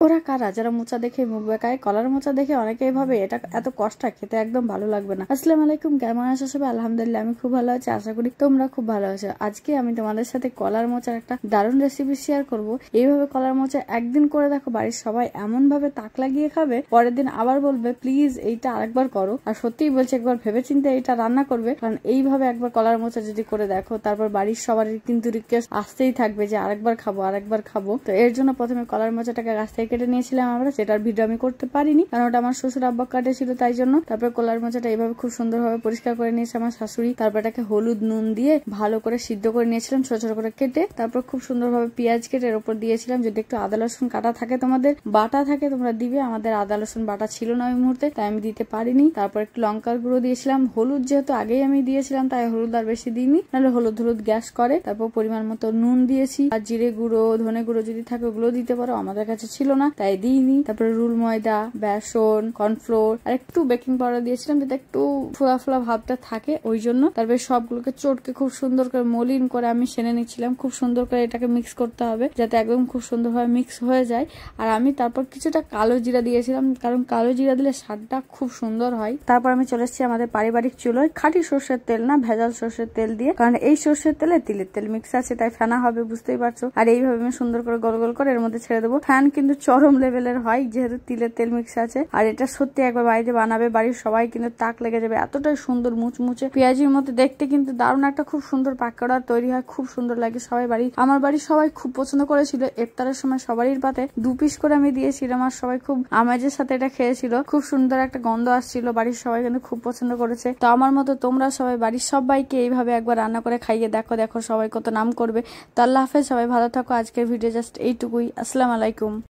ওরা কারা যারা মোচা দেখে মুখ বেঁকায়? কলার মোচা দেখে অনেকেই ভাবে এটা এত কষ্ট, খেতে একদম ভালো লাগবে না। আসসালামু আলাইকুম, কেমন আছো সবাই? আলহামদুলিল্লাহ আমি খুব ভালো আছি, আশা করি তোমরা খুব ভালো আছো। আজকে আমি তোমাদের সাথে কলার মোচার একটা দারুণ রেসিপি শেয়ার করব। এইভাবে কলার মোচা একদিন করে দেখো, বাড়ির সবাই এমন ভাবে তাক লাগিয়ে খাবে, পরের দিন আবার বলবে প্লিজ এইটা আরেকবার করো। আর সত্যিই বলছে, একবার ভেবে চিন্তে এইটা রান্না করবে, কারণ এইভাবে একবার কলার মোচা যদি করে দেখো, তারপর বাড়ির সবার কিন্তু রিকোয়েস্ট আসতেই থাকবে যে আরেকবার খাবো আরেকবার খাবো। তো এর জন্য প্রথমে কলার মোচাটাকে গাছ থেকে কেটে নিয়েছিলাম আমরা, সেটার ভিডিও আমি করতে পারিনি কারণ ওটা আমার শ্বশুর আব্বা কাটেছিল, তাই জন্য। তারপর কলার মোচাটা এইভাবে খুব সুন্দরভাবে পরিষ্কার করে নিয়েছে আমার শাশুড়ি। তারপর এটাকে হলুদ নুন দিয়ে ভালো করে সিদ্ধ করে নিয়েছিলাম, ছোট ছোট করে কেটে। তারপর খুব সুন্দরভাবে পেঁয়াজ কেটে এর উপর দিয়েছিলাম। যদি একটু আদা রসুন কাটা থাকে, তোমাদের বাটা থাকে তোমরা দিবে, আমাদের আদা রসুন বাটা ছিল না ওই মুহূর্তে, তাই আমি দিতে পারিনি। তারপর একটু লঙ্কার গুঁড়ো দিয়েছিলাম, হলুদ যেহেতু আগেই আমি দিয়েছিলাম তাই হলুদ আর বেশি দিইনি, নাহলে হলুদ হলুদ গ্যাস করে। তারপর পরিমাণ মতো নুন দিয়েছি, আর জিরে গুঁড়ো ধনে গুঁড়ো যদি থাকে ওগুলো দিতে পারো, আমাদের কাছে ছিল না তাই দিইনি। তারপরে রুল ময়দা, বেসন, কর্নফ্লোর আর একটু বেকিং পাউডার দিয়েছিলাম যাতে একটু ফোলা ফোলা ভাবটা থাকে ওই জন্য। তারপরে সবগুলোকে চটকে খুব সুন্দর করে মলিন করে আমি সেনে নিচ্ছিলাম। খুব সুন্দর করে এটাকে মিক্স করতে হবে যাতে একদম খুব সুন্দরভাবে মিক্স হয়ে যায়। আর আমি তারপর কিছুটা কালো জিরা দিয়েছিলাম, কারণ কালো জিরা দিলে স্বাদটা খুব সুন্দর হয়। তারপর আমি চলে এসেছি আমাদের পারিবারিক চুলোয়, খাঁটি সর্ষের তেল না, ভেজাল সর্ষের তেল দিয়ে, কারণ এই সর্ষের তেলে তিলের তেল মিক্স আছে, তাই ফেনা হবে, বুঝতেই পারছো। আর এইভাবে আমি সুন্দর করে গোল গোল করে এর মধ্যে ছেড়ে দেবো। ফ্যান কিন্তু চরম লেভেলের হয় যেহেতু তিলের তেল মিক্স আছে। আর এটা সত্যি একবার বাড়িতে বানাবে, বাড়ির সবাই কিন্তু তাক লেগে যাবে, এতটাই সুন্দর মুচমুচে পেঁয়াজির মধ্যে দেখতে কিন্তু দারুণ একটা খুব সুন্দর পাকোড়া তৈরি হয়, খুব সুন্দর লাগে। সবাই আমার বাড়ির সবাই খুব পছন্দ করেছিল। ইফতারের সময় সবারই পাতে 2 পিস করে আমি দিয়েছিলাম, আর সবাই খুব আমেজের সাথে এটা খেয়েছিল। খুব সুন্দর একটা গন্ধ আসছিল, বাড়ির সবাই কিন্তু খুব পছন্দ করেছে। তো আমার মতো তোমরা সবাই বাড়ির সবাইকে এইভাবে একবার রান্না করে খাইয়ে দেখো, দেখো সবাই কত নাম করবে। তো আল্লাহ হাফেজ, সবাই ভালো থাকো। আজকের ভিডিও জাস্ট এইটুকুই। আসসালামু আলাইকুম।